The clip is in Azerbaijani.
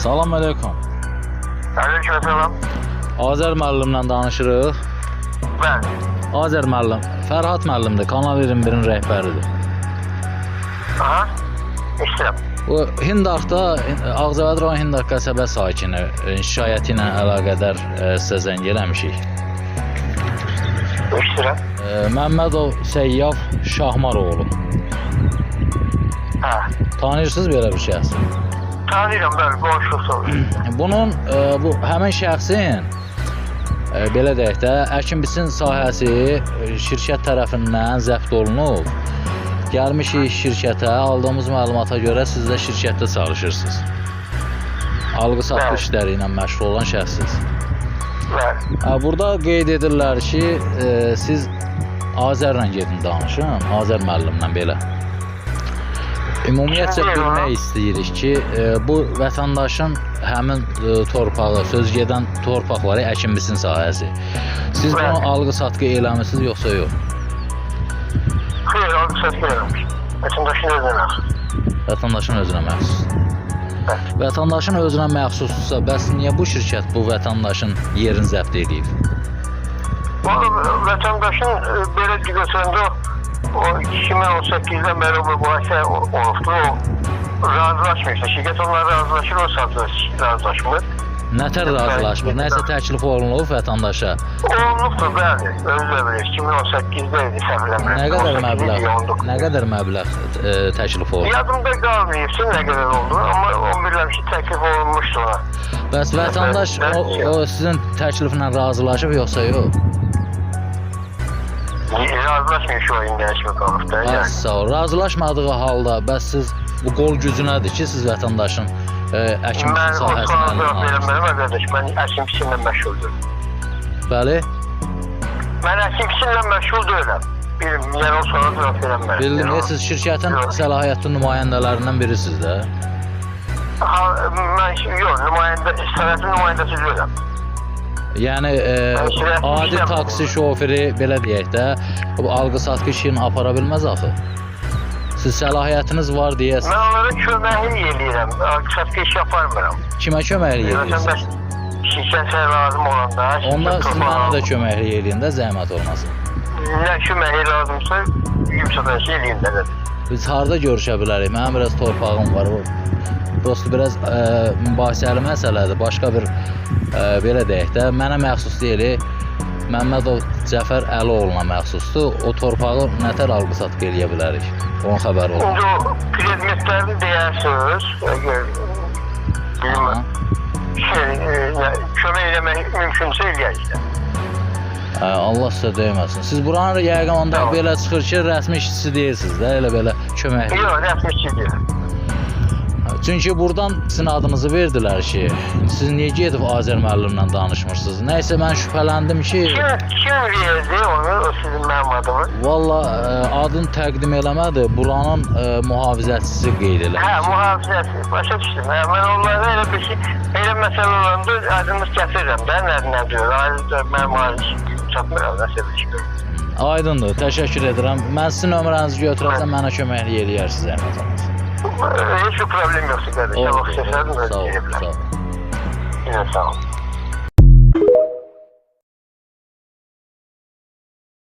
Salam aleyküm. Aleykümselam. Azər müəllimlə danışırıq. Bəli. Azər müəllim, Fərhad müəllimdir, Kanal 21-in rəhbəridir. Aha. İşləm. Bu Hindaqda, Ağcabədi rayon Hindaq qəsəbə sakini şikayəti ilə əlaqədar sizə zəng eləmişik. İşləm. Məmmədov Səyyaf Şahmaroğlu. Hə. Tanıyırsınız belə bir şəxs? Tanıyıram, bəli, qonşusu olur. Bunun bu həmin şəxsin belə deyək də, əkin biçin sahəsi şirkət tərəfindən zəbt olunub. Gəlmişik şirkətə, aldığımız məlumata görə siz də şirkətdə çalışırsınız. Alqı-satqı işləri ilə məşğul olan şəxsiz. Bəli. Burada qeyd edirlər ki, siz Azərlə gedin danışın, Azər müəllimlə belə. Ümumiyyətcə bilmək istəyirik ki, bu vətəndaşın həmin torpağı, söz gedən torpaqları əkin biçin sahəsi. Siz bunu alqı-satqı eləmisiniz yoxsa yox? Xeyr, alqı-satqı eləmiş. Vətəndaşın özünə məxsus. Vətəndaşın özünə məxsus. Vətəndaşın özünə məxsusdursa, bəs niyə bu şirkət bu vətəndaşın yerini zəbt edib? Vətəndaşın belə digəsəndə o 2018-dən bəri bu hadisə olubdu, o razılaşmır. Şirkət onlara razılaşır, o satıcı razılaşmır. Nətər razılaşmır? Nəsə təklif olunub vətəndaşa? Olunubdur, bəli. Özü də bilir. 2018-də idi, səhv eləmirəm. Nə qədər məbləğ təklif olunub? Yadımda qalmayıbsın nə qədər oldu, amma o bilirəm ki, təklif olunmuşdu ona. Bəs vətəndaş o sizin təkliflə razılaşıb yoxsa yox? Razılaşmıyor şu oyun dəyişmə qalıb da. Sağ ol. Razılaşmadığı halda bəs siz bu qol gücünədir ki, siz vətəndaşın əkin biçin sahəsindən Mən verəmərəm, qardaş. Mən əkin biçinlə məşğuldum. Bəli? Mən əkin biçinlə məşğul deyiləm. Yəni o sonra cavab verəmərəm. Bildim, siz şirkətin səlahiyyətli nümayəndələrindən birisiniz də? Mən yox, sənətin nümayəndəsi deyiləm. Yəni adi taksi şoförü belə deyək də, bu alqı-satqı işini apara bilməz axı. Siz səlahiyyətiniz var deyəsiniz. Mən onlara köməklik eləyirəm, alqı-satqı işi aparmıram. Kimə köməklik edirsiniz? Şirkətə lazım olanda. Onda siz mənə də köməklik eləyin də, zəhmət olmasın. Nə köməklik lazımsa, yumuşadan şey eləyin də. Biz harada görüşə bilərik? Mənim biraz torpağım var. Dostu biraz mübahisəli məsələdir. Başqa bir belə deyək də, mənə məxsus deyil, Məmmədov Cəfər Əlioğluna məxsusdur. O torpağı nətər alqı-satqı eləyə bilərik? Onun xəbəri olur. İndi o predmetlərini deyərsiniz, kömək eləmək mümkünsə eləyək də. Allah sizə döyməsin. Siz buranın yəqin onda belə çıxır ki, rəsmi işçisi deyirsiniz də, elə belə kömək. Yox, rəsmi işçi deyil. Çünki buradan sizin adınızı verdilər ki, siz niyə gedib Azər müəllimlə danışmırsınız? Nəysə mən şübhələndim ki... Kim verdi onu, o sizin mənim adımı? Valla adını təqdim eləmədi, buranın mühafizəçisi qeyd elədi. Hə, mühafizəçisi, başa düşdüm. Mən onlara elə bir şey, elə məsələ olanda adımız gətirirəm də, nə diyor, mənim ailişim çatmıram, nəsə bir şey. Aydındır, təşəkkür edirəm. Mən sizin nömrənizi götürəsəm, mənə köməklik eləyərsiniz, zəhmət olmasın. Hiç bir problem yoksa kardeşim. Sağ ol, sağ ol. Yine sağ ol.